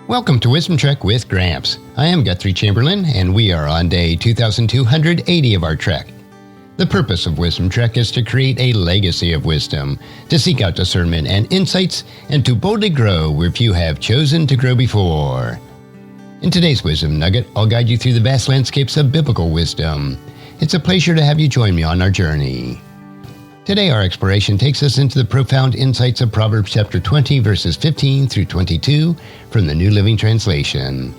Welcome to Wisdom Trek with Gramps. I am Guthrie Chamberlain, and we are on day 2280 of our trek. The purpose of Wisdom Trek is to create a legacy of wisdom, to seek out discernment and insights, and to boldly grow where few have chosen to grow before. In today's Wisdom Nugget, I'll guide you through the vast landscapes of biblical wisdom. It's a pleasure to have you join me on our journey. Today, our exploration takes us into the profound insights of Proverbs chapter 20, verses 15 through 22 from the New Living Translation.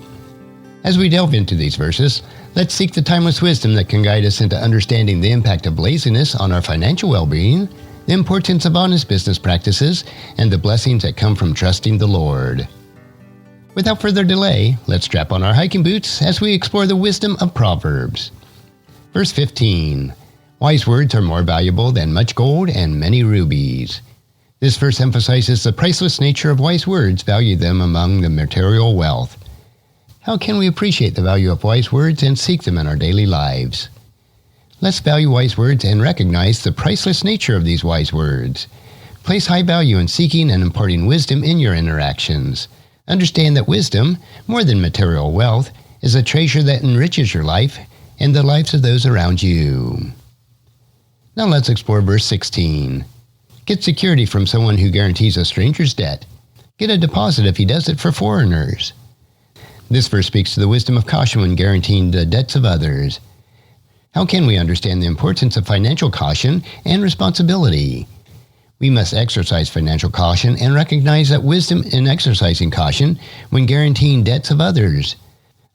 As we delve into these verses, let's seek the timeless wisdom that can guide us into understanding the impact of laziness on our financial well-being, the importance of honest business practices, and the blessings that come from trusting the Lord. Without further delay, let's strap on our hiking boots as we explore the wisdom of Proverbs. Verse 15. Wise words are more valuable than much gold and many rubies. This verse emphasizes the priceless nature of wise words, value them among the material wealth. How can we appreciate the value of wise words and seek them in our daily lives? Let's value wise words and recognize the priceless nature of these wise words. Place high value in seeking and imparting wisdom in your interactions. Understand that wisdom, more than material wealth, is a treasure that enriches your life and the lives of those around you. Now let's explore verse 16. Get security from someone who guarantees a stranger's debt. Get a deposit if he does it for foreigners. This verse speaks to the wisdom of caution when guaranteeing the debts of others. How can we understand the importance of financial caution and responsibility? We must exercise financial caution and recognize that wisdom in exercising caution when guaranteeing debts of others.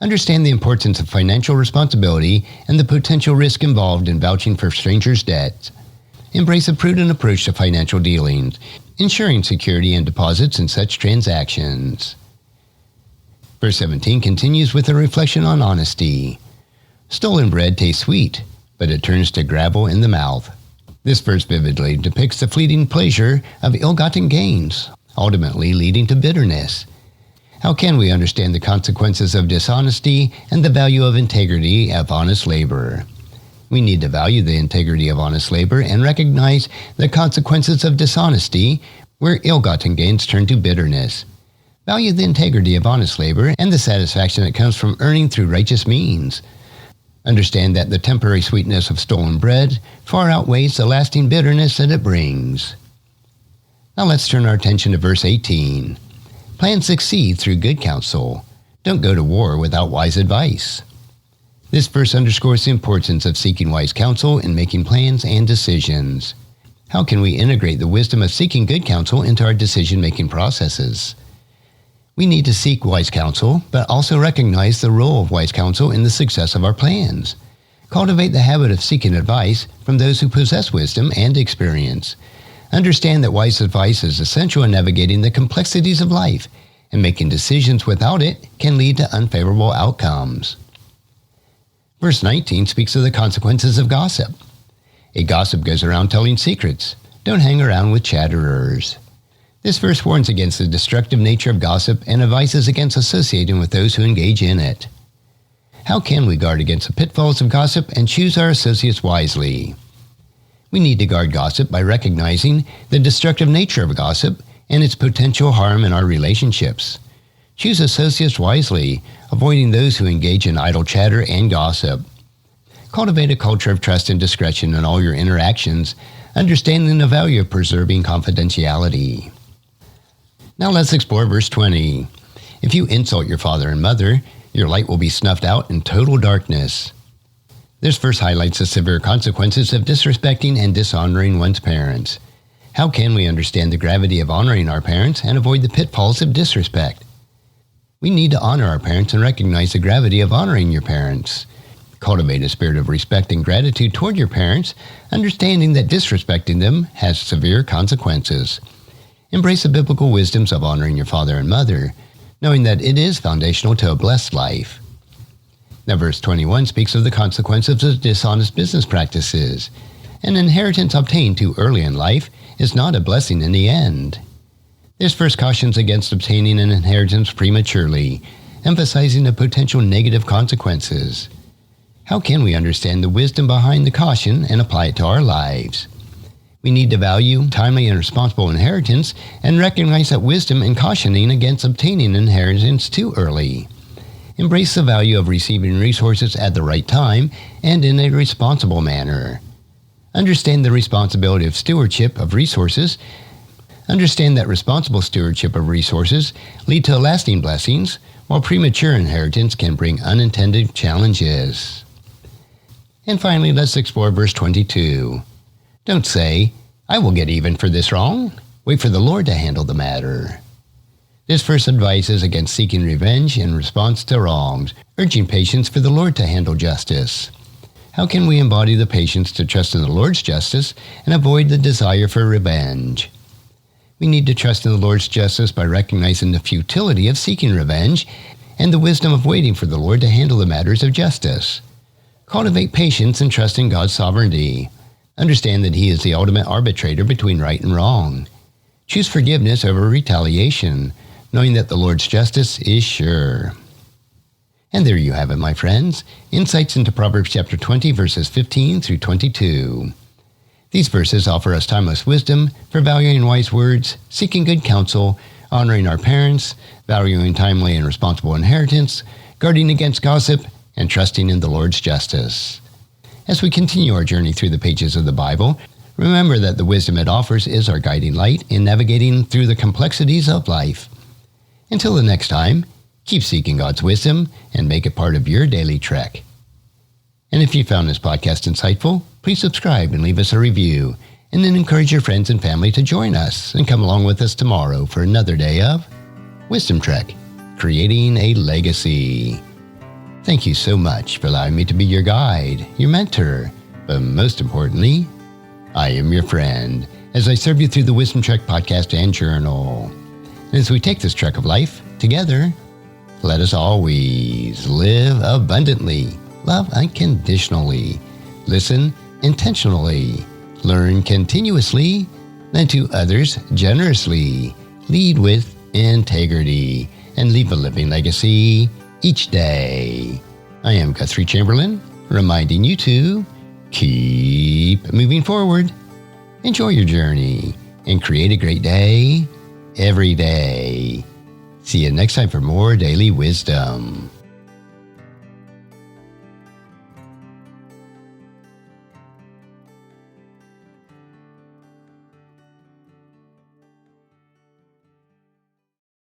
Understand the importance of financial responsibility and the potential risk involved in vouching for strangers' debts. Embrace a prudent approach to financial dealings, ensuring security and deposits in such transactions. Verse 17 continues with a reflection on honesty. Stolen bread tastes sweet, but it turns to gravel in the mouth. This verse vividly depicts the fleeting pleasure of ill-gotten gains, ultimately leading to bitterness. How can we understand the consequences of dishonesty and the value of integrity of honest labor? We need to value the integrity of honest labor and recognize the consequences of dishonesty, where ill-gotten gains turn to bitterness. Value the integrity of honest labor and the satisfaction that comes from earning through righteous means. Understand that the temporary sweetness of stolen bread far outweighs the lasting bitterness that it brings. Now let's turn our attention to verse 18. Plans succeed through good counsel. Don't go to war without wise advice. This verse underscores the importance of seeking wise counsel in making plans and decisions. How can we integrate the wisdom of seeking good counsel into our decision-making processes? We need to seek wise counsel, but also recognize the role of wise counsel in the success of our plans. Cultivate the habit of seeking advice from those who possess wisdom and experience. Understand that wise advice is essential in navigating the complexities of life, and making decisions without it can lead to unfavorable outcomes. Verse 19 speaks of the consequences of gossip. A gossip goes around telling secrets. Don't hang around with chatterers. This verse warns against the destructive nature of gossip and advises against associating with those who engage in it. How can we guard against the pitfalls of gossip and choose our associates wisely? We need to guard gossip by recognizing the destructive nature of gossip and its potential harm in our relationships. Choose associates wisely, avoiding those who engage in idle chatter and gossip. Cultivate a culture of trust and discretion in all your interactions, understanding the value of preserving confidentiality. Now let's explore verse 20. If you insult your father and mother, your light will be snuffed out in total darkness. This verse highlights the severe consequences of disrespecting and dishonoring one's parents. How can we understand the gravity of honoring our parents and avoid the pitfalls of disrespect? We need to honor our parents and recognize the gravity of honoring your parents. Cultivate a spirit of respect and gratitude toward your parents, understanding that disrespecting them has severe consequences. Embrace the biblical wisdoms of honoring your father and mother, knowing that it is foundational to a blessed life. Now verse 21 speaks of the consequences of dishonest business practices. An inheritance obtained too early in life is not a blessing in the end. This verse cautions against obtaining an inheritance prematurely, emphasizing the potential negative consequences. How can we understand the wisdom behind the caution and apply it to our lives? We need to value timely and responsible inheritance and recognize that wisdom in cautioning against obtaining inheritance too early. Embrace the value of receiving resources at the right time and in a responsible manner. Understand the responsibility of stewardship of resources. Understand that responsible stewardship of resources lead to lasting blessings, while premature inheritance can bring unintended challenges. And finally, let's explore verse 22. Don't say, "I will get even for this wrong." Wait for the Lord to handle the matter. This verse advises against seeking revenge in response to wrongs, urging patience for the Lord to handle justice. How can we embody the patience to trust in the Lord's justice and avoid the desire for revenge? We need to trust in the Lord's justice by recognizing the futility of seeking revenge and the wisdom of waiting for the Lord to handle the matters of justice. Cultivate patience and trust in God's sovereignty. Understand that He is the ultimate arbitrator between right and wrong. Choose forgiveness over retaliation, knowing that the Lord's justice is sure. And there you have it, my friends. Insights into Proverbs chapter 20, verses 15 through 22. These verses offer us timeless wisdom for valuing wise words, seeking good counsel, honoring our parents, valuing timely and responsible inheritance, guarding against gossip, and trusting in the Lord's justice. As we continue our journey through the pages of the Bible, remember that the wisdom it offers is our guiding light in navigating through the complexities of life. Until the next time, keep seeking God's wisdom and make it part of your daily trek. And if you found this podcast insightful, please subscribe and leave us a review, and then encourage your friends and family to join us and come along with us tomorrow for another day of Wisdom Trek, creating a legacy. Thank you so much for allowing me to be your guide, your mentor, but most importantly, I am your friend as I serve you through the Wisdom Trek podcast and journal. And as we take this trek of life together, let us always live abundantly, love unconditionally, listen intentionally, learn continuously, lend to others generously, lead with integrity, and leave a living legacy each day. I am Guthrie Chamberlain, reminding you to keep moving forward, enjoy your journey, and create a great day every day. See you next time for more daily wisdom.